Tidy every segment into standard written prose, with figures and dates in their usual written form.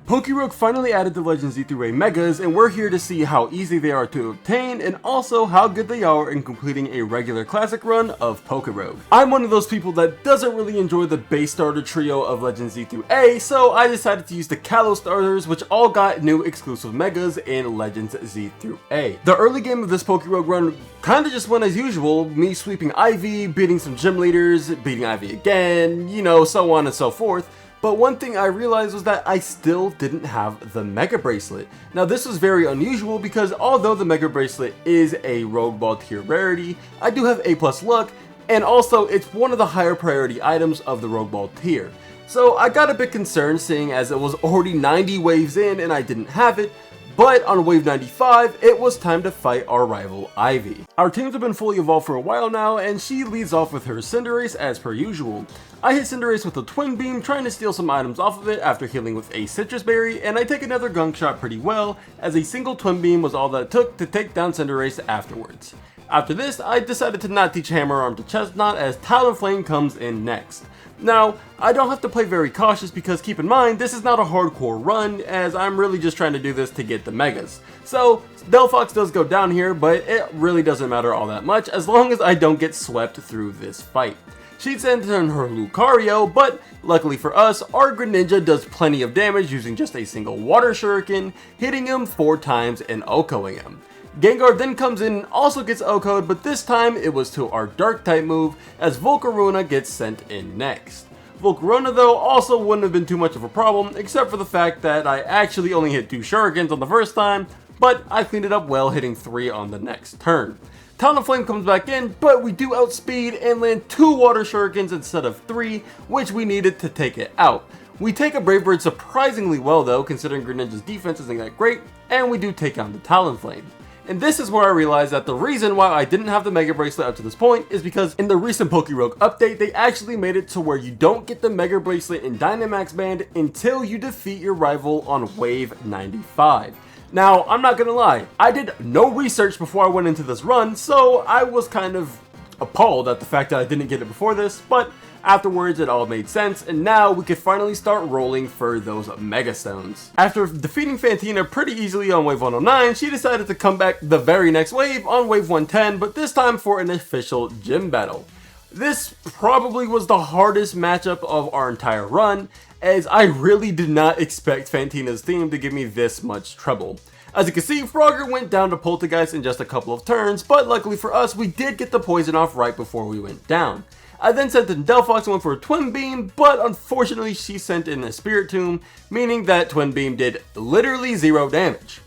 PokeRogue finally added the Legend Z through A Megas, and we're here to see how easy they are to obtain and also how good they are in completing a regular classic run of PokeRogue. I'm one of those people that doesn't really enjoy the base starter trio of Legend Z through A, so I decided to use the Kalos starters, which all got new exclusive Megas in Legends Z through A. The early game of this PokeRogue run kinda just went as usual, me sweeping Ivy, beating some gym leaders, beating Ivy again, you know, so on and so forth. But one thing I realized was that I still didn't have the Mega Bracelet. Now this was very unusual because although the Mega Bracelet is a Rogue Ball tier rarity, I do have A+ luck, and also it's one of the higher priority items of the Rogue Ball tier. So I got a bit concerned seeing as it was already 90 waves in and I didn't have it, but on wave 95, it was time to fight our rival Ivy. Our teams have been fully evolved for a while now, and she leads off with her Cinderace as per usual. I hit Cinderace with a Twin Beam, trying to steal some items off of it after healing with a Citrus Berry, and I take another Gunk Shot pretty well, as a single Twin Beam was all that it took to take down Cinderace afterwards. After this, I decided to not teach Hammer Arm to Chesnaught as Talonflame comes in next. Now, I don't have to play very cautious because keep in mind, this is not a hardcore run, as I'm really just trying to do this to get the Megas. So, Delphox does go down here, but it really doesn't matter all that much as long as I don't get swept through this fight. She'd send in her Lucario, but luckily for us, our Greninja does plenty of damage using just a single Water Shuriken, hitting him 4 times and OHKOing him. Gengar then comes in and also gets OHKO'd, but this time it was to our Dark type move as Volcarona gets sent in next. Volcarona though also wouldn't have been too much of a problem except for the fact that I actually only hit 2 Shurikens on the first time, but I cleaned it up well, hitting 3 on the next turn. Talonflame comes back in, but we do outspeed and land 2 Water Shurikens instead of 3, which we needed to take it out. We take a Brave Bird surprisingly well though, considering Greninja's defense isn't that great, and we do take on the Talonflame. And this is where I realized that the reason why I didn't have the Mega Bracelet up to this point is because in the recent PokeRogue update, they actually made it to where you don't get the Mega Bracelet in Dynamax Band until you defeat your rival on wave 95. Now, I'm not gonna lie, I did no research before I went into this run, so I was kind of appalled at the fact that I didn't get it before this, but afterwards it all made sense, and now we could finally start rolling for those Mega Stones. After defeating Fantina pretty easily on wave 109, she decided to come back the very next wave on wave 110, but this time for an official gym battle. This probably was the hardest matchup of our entire run, as I really did not expect Fantina's team to give me this much trouble. As you can see, Frogger went down to Poltergeist in just a couple of turns, but luckily for us, we did get the poison off right before we went down. I then sent in Delphox and went for a Twin Beam, but unfortunately she sent in a Spirit Tomb, meaning that Twin Beam did literally 0 damage.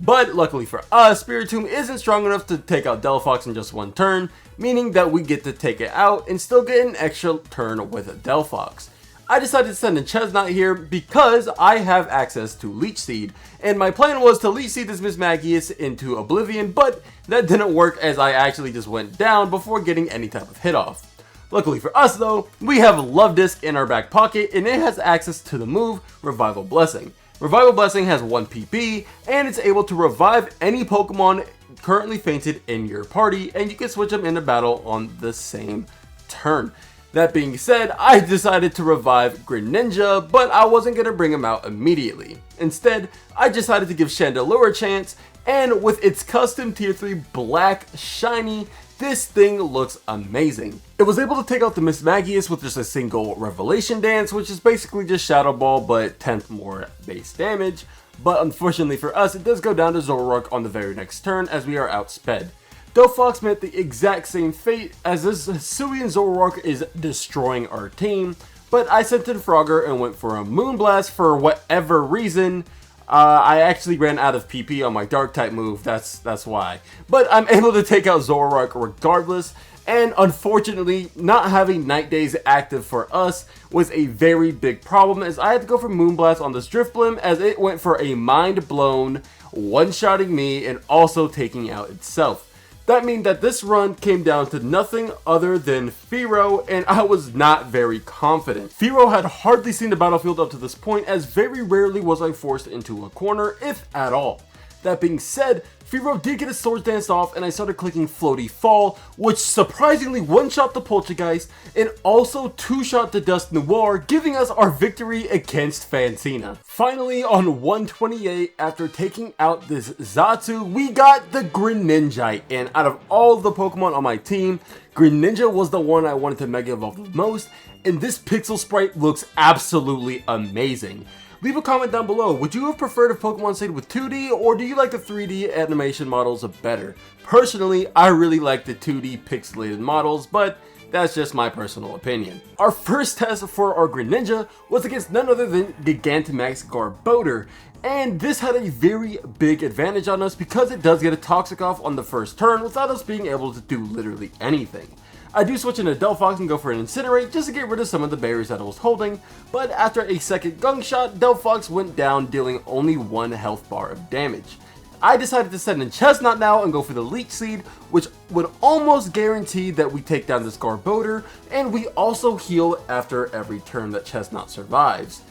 But luckily for us, Spirit Tomb isn't strong enough to take out Delphox in just 1 turn, meaning that we get to take it out and still get an extra turn with a Delphox. I decided to send in Chesnaught here because I have access to Leech Seed, and my plan was to Leech Seed this Mismagius into Oblivion, but that didn't work as I actually just went down before getting any type of hit off. Luckily for us though, we have Love Disc in our back pocket and it has access to the move Revival Blessing. Revival Blessing has 1 PP and it's able to revive any Pokemon currently fainted in your party, and you can switch them into battle on the same turn. That being said, I decided to revive Greninja, but I wasn't going to bring him out immediately. Instead, I decided to give Chandelure a chance, and with its custom tier 3 black shiny, this thing looks amazing. It was able to take out the Mismagius with just a single Revelation Dance, which is basically just Shadow Ball but 10th more base damage. But unfortunately for us, it does go down to Zoroark on the very next turn as we are outsped. Delphox met the exact same fate as this Hisuian Zoroark is destroying our team, but I sent in Frogger and went for a Moonblast for whatever reason. I actually ran out of PP on my Dark type move, that's why. But I'm able to take out Zoroark regardless, and unfortunately, not having Night Days active for us was a very big problem as I had to go for Moonblast on this Drifblim as it went for a Mind Blown, one-shotting me and also taking out itself. That means that this run came down to nothing other than Fearow, and I was not very confident. Fearow had hardly seen the battlefield up to this point, as very rarely was I forced into a corner, if at all. That being said, Fearow did get his Swords Dance off and I started clicking Floaty Fall, which surprisingly one-shot the Poltergeist and also two-shot the Dusk Noir, giving us our victory against Fantina. Finally, on 128, after taking out this Xatu, we got the Greninja, and out of all the Pokemon on my team, Greninja was the one I wanted to Mega Evolve the most, and this pixel sprite looks absolutely amazing. Leave a comment down below, would you have preferred if Pokemon stayed with 2D, or do you like the 3D animation models better? Personally, I really like the 2D pixelated models, but that's just my personal opinion. Our first test for our Greninja was against none other than Gigantamax Garbodor, and this had a very big advantage on us because it does get a Toxic off on the first turn without us being able to do literally anything. I do switch into Delphox and go for an Incinerate just to get rid of some of the berries that I was holding, but after a second Gunk Shot, Delphox went down, dealing only 1 health bar of damage. I decided to send in Chesnaught now and go for the Leech Seed, which would almost guarantee that we take down this Garbodor, and we also heal after every turn that Chesnaught survives.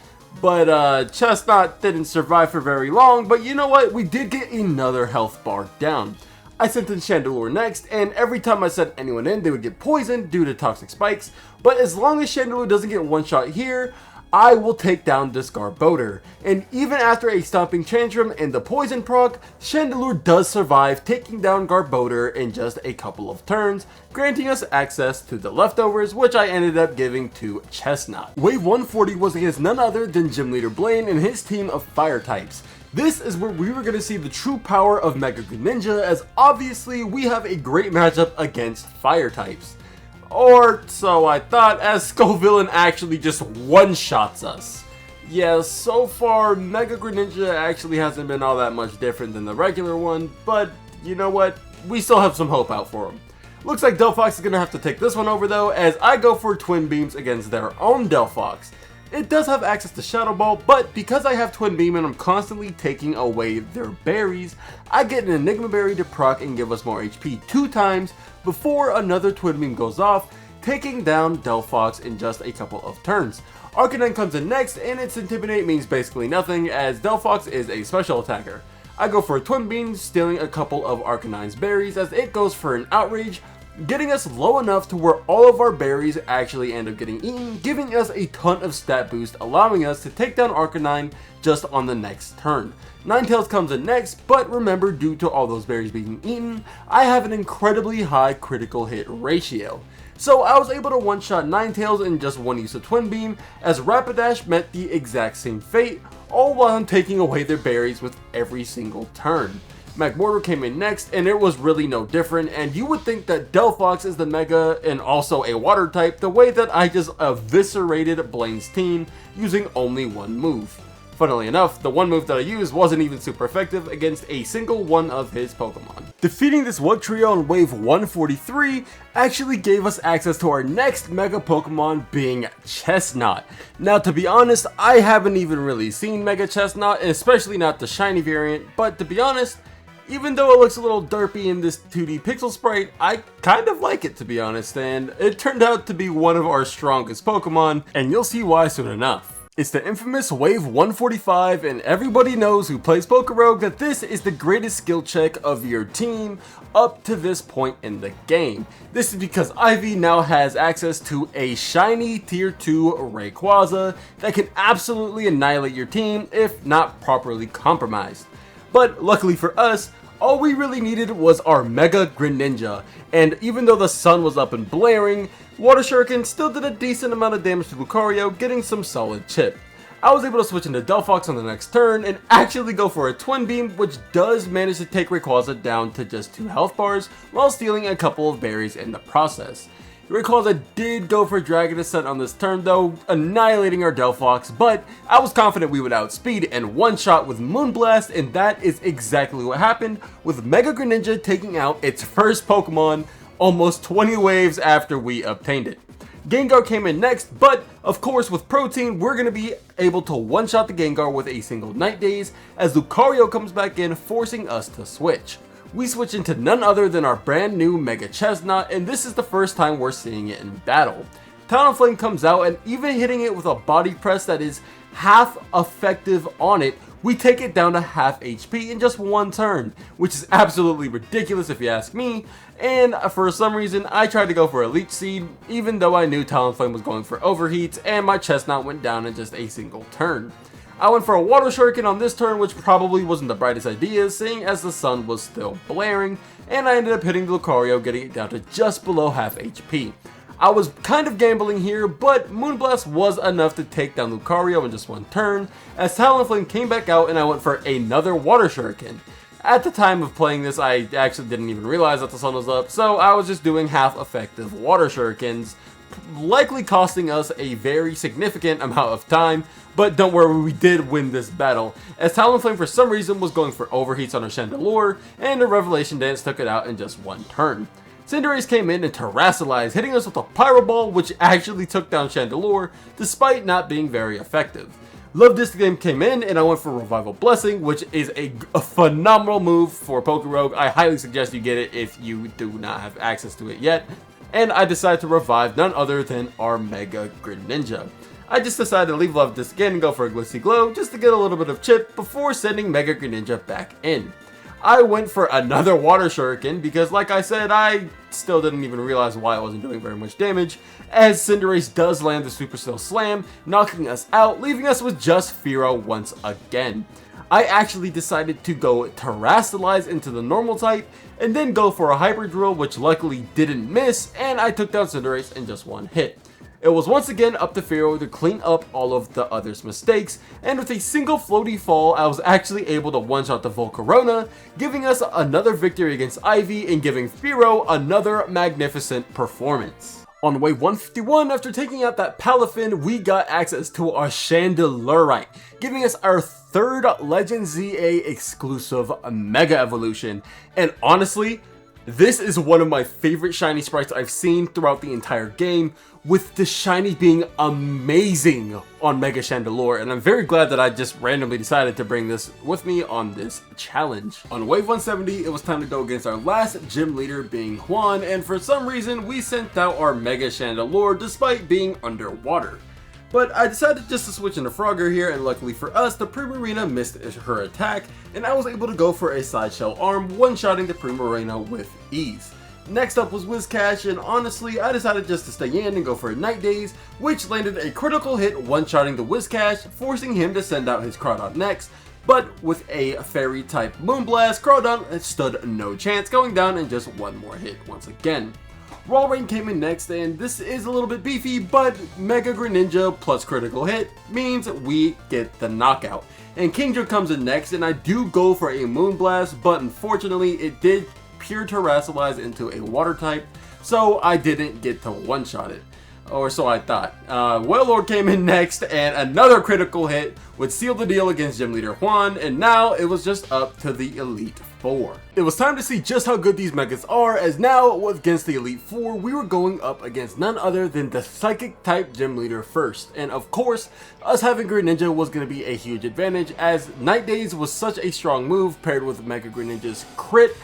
But Chesnaught didn't survive for very long, but you know what, we did get another health bar down. I sent in Chandelure next, and every time I sent anyone in, they would get poisoned due to toxic spikes, but as long as Chandelure doesn't get one shot here, I will take down this Garbodor. And even after a Stomping Tantrum and the poison proc, Chandelure does survive, taking down Garbodor in just a couple of turns, granting us access to the leftovers, which I ended up giving to Chesnaught. Wave 140 was against none other than Gym Leader Blaine and his team of fire types. This is where we were going to see the true power of Mega Greninja, as obviously we have a great matchup against fire types. Or so I thought, as Skullvillain actually just one-shots us. Yeah, so far Mega Greninja actually hasn't been all that much different than the regular one, but you know what, we still have some hope out for him. Looks like Delphox is going to have to take this one over though, as I go for Twin Beams against their own Delphox. It does have access to Shadow Ball, but because I have Twin Beam and I'm constantly taking away their berries, I get an Enigma Berry to proc and give us more HP 2 times before another Twin Beam goes off, taking down Delphox in just a couple of turns. Arcanine comes in next, and its Intimidate means basically nothing as Delphox is a special attacker. I go for a Twin Beam, stealing a couple of Arcanine's berries as it goes for an Outrage, getting us low enough to where all of our berries actually end up getting eaten, giving us a ton of stat boost, allowing us to take down Arcanine just on the next turn. Ninetales comes in next, but remember, due to all those berries being eaten, I have an incredibly high critical hit ratio. So I was able to one-shot Ninetales in just one use of Twin Beam, as Rapidash met the exact same fate, all while I'm taking away their berries with every single turn. Magmortar came in next, and it was really no different, and you would think that Delphox is the Mega and also a Water type, the way that I just eviscerated Blaine's team using only one move. Funnily enough, the one move that I used wasn't even super effective against a single one of his Pokemon. Defeating this Wug Trio on wave 143 actually gave us access to our next Mega Pokemon, being Chesnaught. Now to be honest, I haven't even really seen Mega Chesnaught, especially not the shiny variant, but to be honest, even though it looks a little derpy in this 2D pixel sprite, I kind of like it to be honest, and it turned out to be one of our strongest Pokemon, and you'll see why soon enough. It's the infamous Wave 145, and everybody knows who plays PokeRogue that this is the greatest skill check of your team up to this point in the game. This is because Ivy now has access to a shiny tier 2 Rayquaza that can absolutely annihilate your team if not properly compromised. But luckily for us, all we really needed was our Mega Greninja, and even though the sun was up and blaring, Water Shuriken still did a decent amount of damage to Lucario, getting some solid chip. I was able to switch into Delphox on the next turn and actually go for a Twin Beam, which does manage to take Rayquaza down to just 2 health bars while stealing a couple of berries in the process. Rayquaza did go for Dragon Ascent on this turn though, annihilating our Delphox, but I was confident we would outspeed and one-shot with Moonblast, and that is exactly what happened, with Mega Greninja taking out its first Pokemon almost 20 waves after we obtained it. Gengar came in next, but of course with Protein, we're going to be able to one-shot the Gengar with a single Night Daze, as Lucario comes back in, forcing us to switch. We switch into none other than our brand new Mega Chesnaught, and this is the first time we're seeing it in battle. Talonflame comes out, and even hitting it with a body press that is half effective on it we take it down to half HP in just one turn, which is absolutely ridiculous if you ask me, and for some reason I tried to go for a Leech Seed even though I knew Talonflame was going for Overheats and my Chesnaught went down in just a single turn. I went for a Water Shuriken on this turn, which probably wasn't the brightest idea seeing as the sun was still blaring, and I ended up hitting the Lucario, getting it down to just below half HP. I was kind of gambling here, but Moonblast was enough to take down Lucario in just one turn, as Talonflame came back out and I went for another Water Shuriken. At the time of playing this, I actually didn't even realize that the sun was up, so I was just doing half effective Water Shurikens, likely costing us a very significant amount of time, but don't worry, we did win this battle, as Talonflame for some reason was going for Overheats on our Chandelure, and the Revelation Dance took it out in just one turn. Cinderace came in and terrestrialized, hitting us with a Pyro Ball, which actually took down Chandelure, despite not being very effective. Love Disc Game came in, and I went for Revival Blessing, which is a phenomenal move for PokeRogue. I highly suggest you get it if you do not have access to it yet. And I decided to revive none other than our Mega Greninja. I just decided to leave Love Disc again and go for a Glitzy Glow, just to get a little bit of chip before sending Mega Greninja back in. I went for another Water Shuriken because, like I said, I still didn't even realize why I wasn't doing very much damage, as Cinderace does land the Super Steel Slam, knocking us out, leaving us with just Fearow once again. I actually decided to go Terrestrialize into the normal type, and then go for a Hyper Drill, which luckily didn't miss, and I took down Cinderace in just one hit. It was once again up to Fearow to clean up all of the others' mistakes, and with a single floaty fall, I was actually able to one-shot the Volcarona, giving us another victory against Ivy and giving Fearow another magnificent performance. On wave 151, after taking out that Palafin, we got access to our Chandelure, giving us our third Legend ZA exclusive Mega Evolution, and honestly, this is one of my favorite shiny sprites I've seen throughout the entire game, with the shiny being amazing on Mega Chandelure, and I'm very glad that I just randomly decided to bring this with me on this challenge. On wave 170, it was time to go against our last gym leader being Juan, and for some reason we sent out our Mega Chandelure despite being underwater. But I decided just to switch into Frogger here, and luckily for us, the Primarina missed her attack, and I was able to go for a Sideshell Arm, one-shotting the Primarina with ease. Next up was Whiscash, and honestly, I decided just to stay in and go for a Night Daze, which landed a critical hit one-shotting the Whiscash, forcing him to send out his Crawdaunt next, but with a Fairy-type Moonblast, Crawdaunt stood no chance, going down in just one more hit once again. Walrein came in next, and this is a little bit beefy, but Mega Greninja plus critical hit means we get the knockout. And Kingdra comes in next, and I do go for a Moonblast, but unfortunately it did pure Terrestrialize into a water type, so I didn't get to one-shot it. Or so I thought. Wailord came in next, and another critical hit would seal the deal against Gym Leader Juan, and now it was just up to the Elite Four. It was time to see just how good these Megas are, as now against the Elite Four, we were going up against none other than the Psychic type Gym Leader first. And of course, us having Greninja was going to be a huge advantage, as Night Daze was such a strong move paired with Mega Greninja's crit,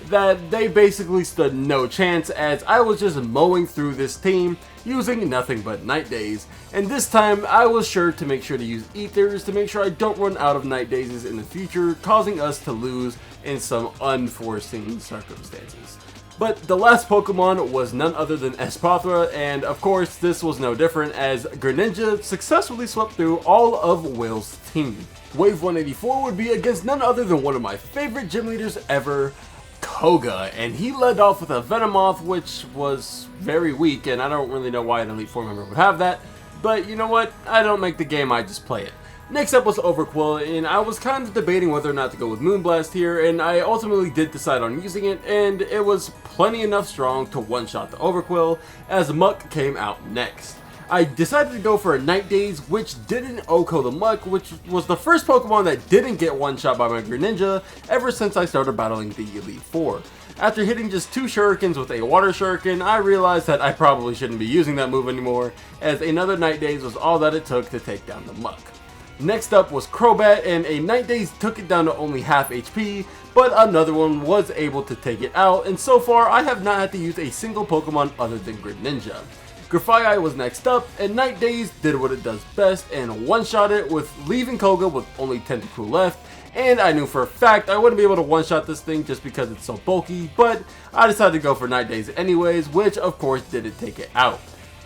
that they basically stood no chance, as I was just mowing through this team using nothing but Night Daze. And this time I was sure to make sure to use Ethers to make sure I don't run out of Night Dazes in the future, causing us to lose in some unforeseen circumstances. But the last Pokemon was none other than Espathra, and of course this was no different, as Greninja successfully swept through all of Will's team. Wave 184 would be against none other than one of my favorite gym leaders ever, Koga, and he led off with a Venomoth, which was very weak, and I don't really know why an Elite Four member would have that, but you know what, I don't make the game, I just play it. Next up was Overqwil, and I was kind of debating whether or not to go with Moonblast here, and I ultimately did decide on using it, and it was plenty enough strong to one-shot the Overqwil, as Muck came out next. I decided to go for a Night Daze, which didn't OHKO the Muck, which was the first Pokemon that didn't get one-shot by my Greninja ever since I started battling the Elite Four. After hitting just 2 Shurikens with a Water Shuriken, I realized that I probably shouldn't be using that move anymore, as another Night Daze was all that it took to take down the Muck. Next up was Crobat, and a Night Daze took it down to only half HP, but another one was able to take it out, and so far I have not had to use a single Pokemon other than Greninja. Grafaiai was next up, and Night Daze did what it does best and one-shot it with leaving Koga with only Tentacruel left, and I knew for a fact I wouldn't be able to one-shot this thing just because it's so bulky, but I decided to go for Night Daze anyways, which of course didn't take it out.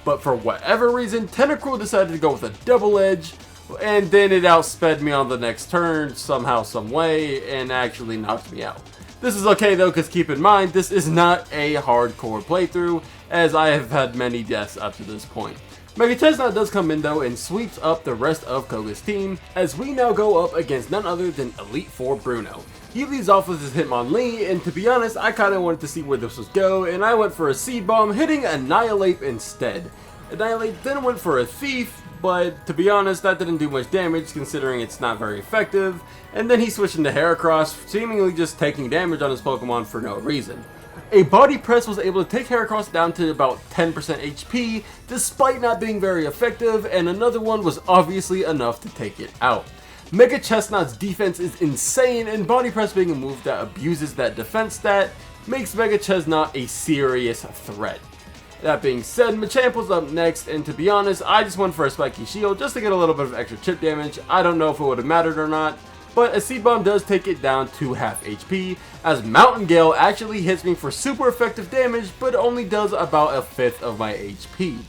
But for whatever reason, Tentacruel decided to go with a double edge, and then it outsped me on the next turn somehow, some way, and actually knocked me out. This is okay though, because keep in mind, this is not a hardcore playthrough, as I have had many deaths up to this point. Mega Chesnaught does come in though and sweeps up the rest of Koga's team, as we now go up against none other than Elite Four Bruno. He leads off with his Hitmonlee, and to be honest, I kinda wanted to see where this was go, and I went for a Seed Bomb, hitting Annihilate instead. Annihilate then went for a Thief, but to be honest, that didn't do much damage considering it's not very effective, and then he switched into Heracross, seemingly just taking damage on his Pokemon for no reason. A Body Press was able to take Heracross down to about 10% HP, despite not being very effective, and another one was obviously enough to take it out. Mega Chesnaught's defense is insane, and Body Press being a move that abuses that defense stat makes Mega Chesnaught a serious threat. That being said, Machamp was up next, and to be honest, I just went for a Spiky Shield just to get a little bit of extra chip damage. I don't know if it would have mattered or not, but a Seed Bomb does take it down to half HP, as Mountain Gale actually hits me for super effective damage, but only does about a fifth of my HP.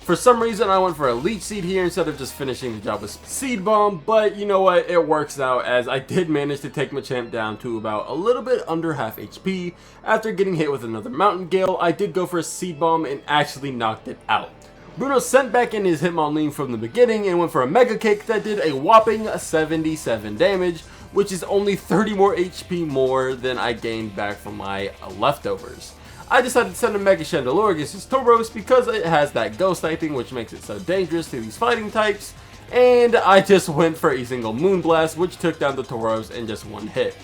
For some reason, I went for a Leech Seed here instead of just finishing the job with Seed Bomb, but you know what, it works out, as I did manage to take Machamp down to about a little bit under half HP. After getting hit with another Mountain Gale, I did go for a Seed Bomb and actually knocked it out. Bruno sent back in his Hitmonlee from the beginning and went for a Mega Kick that did a whopping 77 damage, which is only 30 more HP more than I gained back from my leftovers. I decided to send a Mega Chandelure against his Tauros because it has that Ghost typing, which makes it so dangerous to these fighting types, and I just went for a single Moonblast, which took down the Tauros in just one hit.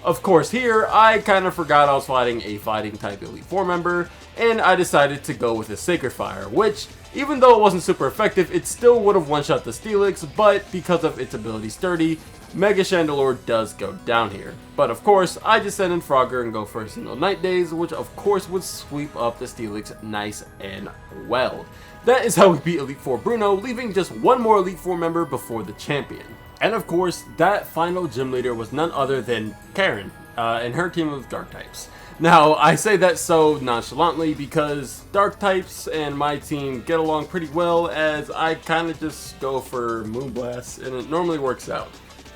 Of course here, I kind of forgot I was fighting a fighting type Elite Four member, and I decided to go with a Sacred Fire, which, even though it wasn't super effective, it still would have one-shot the Steelix, but because of its ability Sturdy, Mega Chandelure does go down here. But of course, I just send in Frogger and go for a single Night Daze, which of course would sweep up the Steelix nice and well. That is how we beat Elite Four Bruno, leaving just one more Elite Four member before the champion. And of course, that final gym leader was none other than Karen, and her team of Dark types. Now, I say that so nonchalantly because Dark types and my team get along pretty well, as I kind of just go for Moonblast, and it normally works out.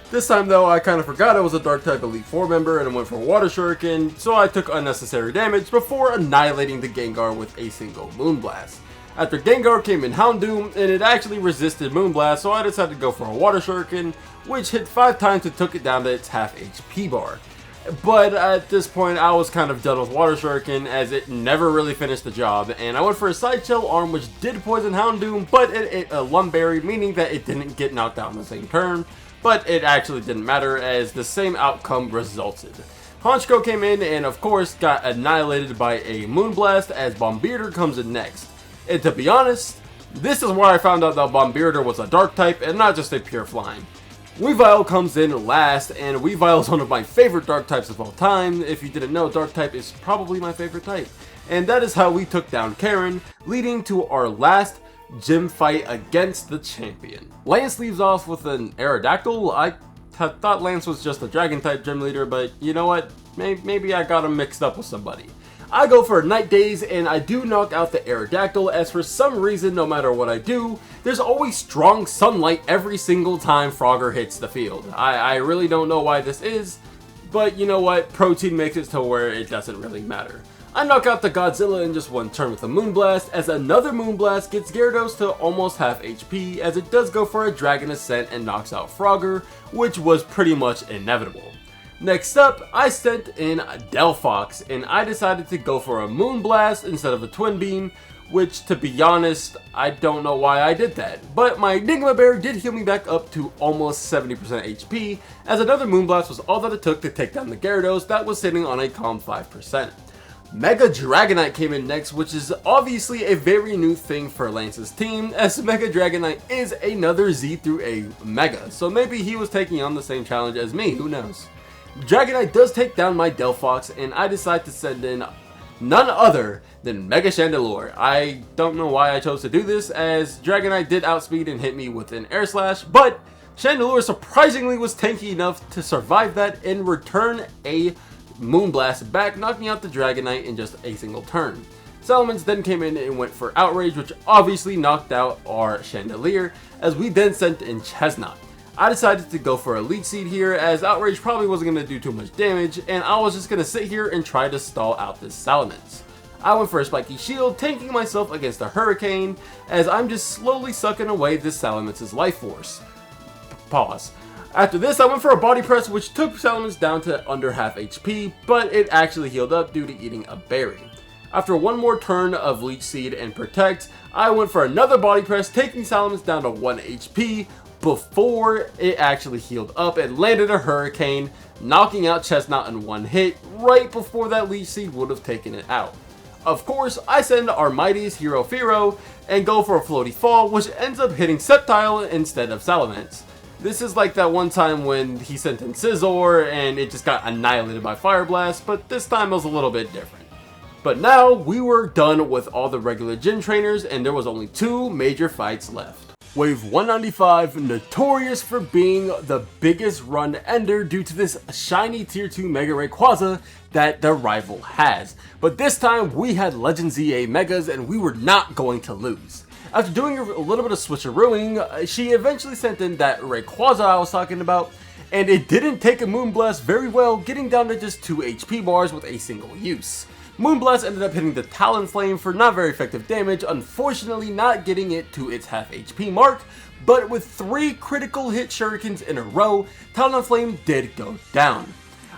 This time though, I kind of forgot I was a Dark type Elite Four member and went for Water Shuriken, so I took unnecessary damage before annihilating the Gengar with a single Moonblast. After Gengar came in Houndoom, and it actually resisted Moonblast, so I decided to go for a Water Shuriken, which hit 5 times and took it down to its half HP bar. But at this point, I was kind of done with Water Shuriken, as it never really finished the job, and I went for a Sideshell Arm, which did poison Houndoom, but it ate a Lumberry, meaning that it didn't get knocked out in the same turn. But it actually didn't matter, as the same outcome resulted. Honchko came in and of course got annihilated by a Moonblast, as Bombirdier comes in next. And to be honest, this is where I found out that Bombirdier was a Dark type and not just a pure flying. Weavile comes in last, and Weavile is one of my favorite Dark types of all time. If you didn't know, Dark type is probably my favorite type. And that is how we took down Karen, leading to our last gym fight against the champion. Lance leaves off with an Aerodactyl. I had thought Lance was just a Dragon type gym leader, but you know what? Maybe I got him mixed up with somebody. I go for a Night Daze, and I do knock out the Aerodactyl, as for some reason, no matter what I do, there's always strong sunlight every single time Frogger hits the field. I really don't know why this is, but you know what? Protein makes it to where it doesn't really matter. I knock out the Godzilla in just one turn with a Moonblast, as another Moonblast gets Gyarados to almost half HP, as it does go for a Dragon Ascent and knocks out Frogger, which was pretty much inevitable. Next up, I sent in Delphox, and I decided to go for a Moonblast instead of a Twin Beam, which, to be honest, I don't know why I did that. But my Enigma Bear did heal me back up to almost 70% HP, as another Moonblast was all that it took to take down the Gyarados that was sitting on a calm 5%. Mega Dragonite came in next, which is obviously a very new thing for Lance's team, as Mega Dragonite is another Z through A Mega, so maybe he was taking on the same challenge as me, who knows. Dragonite does take down my Delphox, and I decide to send in none other than Mega Chandelure. I don't know why I chose to do this, as Dragonite did outspeed and hit me with an Air Slash, but Chandelure surprisingly was tanky enough to survive that and return a Moonblast back, knocking out the Dragonite in just a single turn. Salamence then came in and went for Outrage, which obviously knocked out our Chandelure, as we then sent in Chesnaught. I decided to go for a Leech Seed here, as Outrage probably wasn't going to do too much damage, and I was just going to sit here and try to stall out this Salamence. I went for a Spiky Shield, tanking myself against a Hurricane, as I'm just slowly sucking away this Salamence's life force. Pause. After this, I went for a Body Press, which took Salamence down to under half HP, but it actually healed up due to eating a berry. After one more turn of Leech Seed and Protect, I went for another Body Press, taking Salamence down to 1 HP before it actually healed up and landed a Hurricane, knocking out Chesnaught in one hit right before that Leech Seed would have taken it out. Of course, I send our mightiest hero Firo and go for a Floaty Fall, which ends up hitting Sceptile instead of Salamence. This is like that one time when he sent in Scizor and it just got annihilated by Fire Blast, but this time it was a little bit different. But now we were done with all the regular gym trainers and there was only 2 major fights left. Wave 195, notorious for being the biggest run ender due to this shiny tier 2 Mega Rayquaza that the rival has. But this time we had Legend ZA Megas and we were not going to lose. After doing a little bit of switcherooing, she eventually sent in that Rayquaza I was talking about, and it didn't take a Moonblast very well, getting down to just 2 HP bars with a single use. Moonblast ended up hitting the Talonflame for not very effective damage, unfortunately not getting it to its half HP mark, but with 3 critical hit shurikens in a row, Talonflame did go down.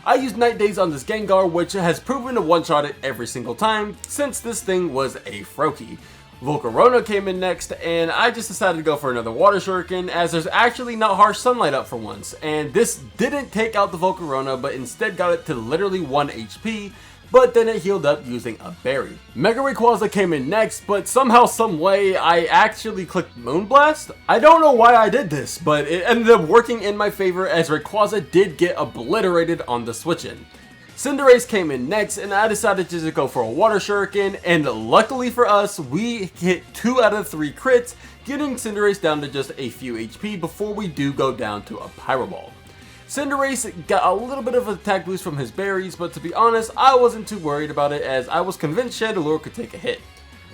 I used Night Daze on this Gengar, which has proven to one-shot it every single time, since this thing was a Froakie. Volcarona came in next, and I just decided to go for another Water Shuriken, as there's actually not harsh sunlight up for once, and this didn't take out the Volcarona, but instead got it to literally 1 HP, but then it healed up using a berry. Mega Rayquaza came in next, but somehow, someway, I actually clicked Moonblast. I don't know why I did this, but it ended up working in my favor, as Rayquaza did get obliterated on the switch-in. Cinderace came in next, and I decided to just go for a Water Shuriken, and luckily for us, we hit 2 out of 3 crits, getting Cinderace down to just a few HP before we do go down to a Pyro Ball. Cinderace got a little bit of an attack boost from his berries, but to be honest, I wasn't too worried about it, as I was convinced Chandelure could take a hit.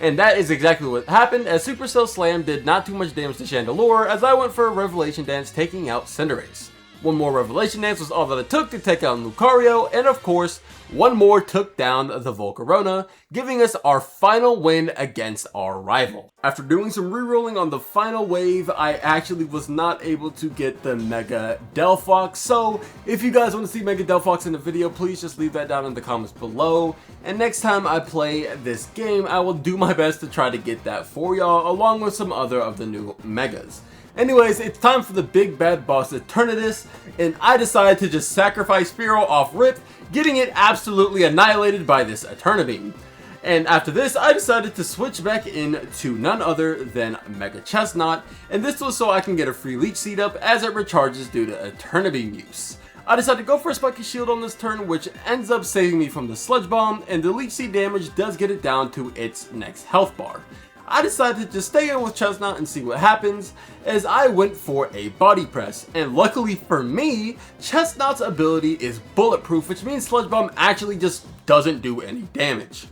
And that is exactly what happened, as Supercell Slam did not too much damage to Chandelure, as I went for a Revelation Dance taking out Cinderace. One more Revelation Dance was all that it took to take out Lucario, and of course, one more took down the Volcarona, giving us our final win against our rival. After doing some rerolling on the final wave, I actually was not able to get the Mega Delphox, so if you guys want to see Mega Delphox in the video, please just leave that down in the comments below, and next time I play this game, I will do my best to try to get that for y'all, along with some other of the new Megas. Anyways, it's time for the big bad boss Eternatus, and I decided to just sacrifice Firo off rip, getting it absolutely annihilated by this Eternabeam. And after this, I decided to switch back in to none other than Mega Chesnaught, and this was so I can get a free Leech Seed up as it recharges due to Eternabeam use. I decided to go for a Spiky Shield on this turn, which ends up saving me from the Sludge Bomb, and the Leech Seed damage does get it down to its next health bar. I decided to just stay in with Chesnaught and see what happens, as I went for a Body Press, and luckily for me, Chesnaught's ability is bulletproof, which means Sludge Bomb actually just doesn't do any damage.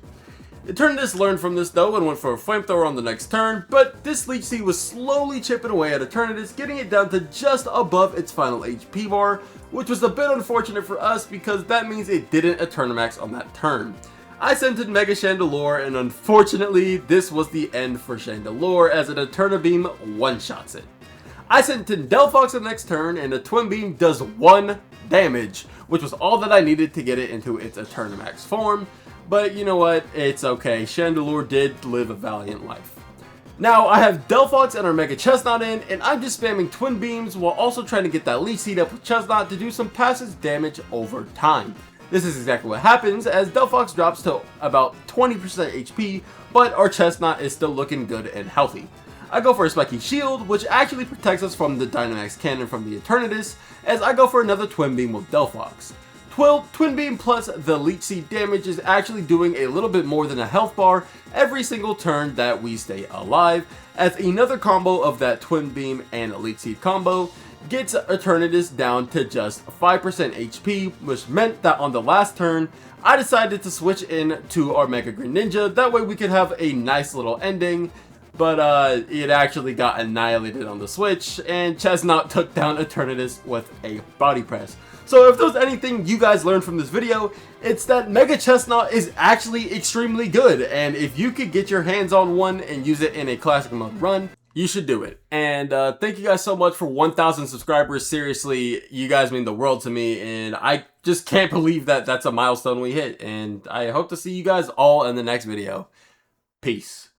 Eternatus learned from this though and went for a Flamethrower on the next turn, but this Leech Seed was slowly chipping away at Eternatus, getting it down to just above its final HP bar, which was a bit unfortunate for us because that means it didn't Eternamax on that turn. I sent in Mega Chandelure, and unfortunately, this was the end for Chandelure, as an Eternabeam one-shots it. I sent in Delphox the next turn, and the Twin Beam does 1 damage, which was all that I needed to get it into its Eternamax form, but you know what, it's okay, Chandelure did live a valiant life. Now, I have Delphox and our Mega Chesnaught in, and I'm just spamming Twin Beams while also trying to get that Leech Seed up with Chesnaught to do some passive damage over time. This is exactly what happens, as Delphox drops to about 20% HP, but our Chesnaught is still looking good and healthy. I go for a Spiky Shield, which actually protects us from the Dynamax Cannon from the Eternatus, as I go for another Twin Beam with Delphox. Twin Beam plus the Leech Seed damage is actually doing a little bit more than a health bar every single turn that we stay alive, as another combo of that Twin Beam and Leech Seed combo gets Eternatus down to just 5% HP, which meant that on the last turn, I decided to switch in to our Mega Greninja, that way we could have a nice little ending. But it actually got annihilated on the switch, and Chesnaught took down Eternatus with a body press. So if there's anything you guys learned from this video, it's that Mega Chesnaught is actually extremely good, and if you could get your hands on one and use it in a classic mode run, you should do it. And thank you guys so much for 1,000 subscribers. Seriously, you guys mean the world to me, and I just can't believe that that's a milestone we hit, and I hope to see you guys all in the next video. Peace.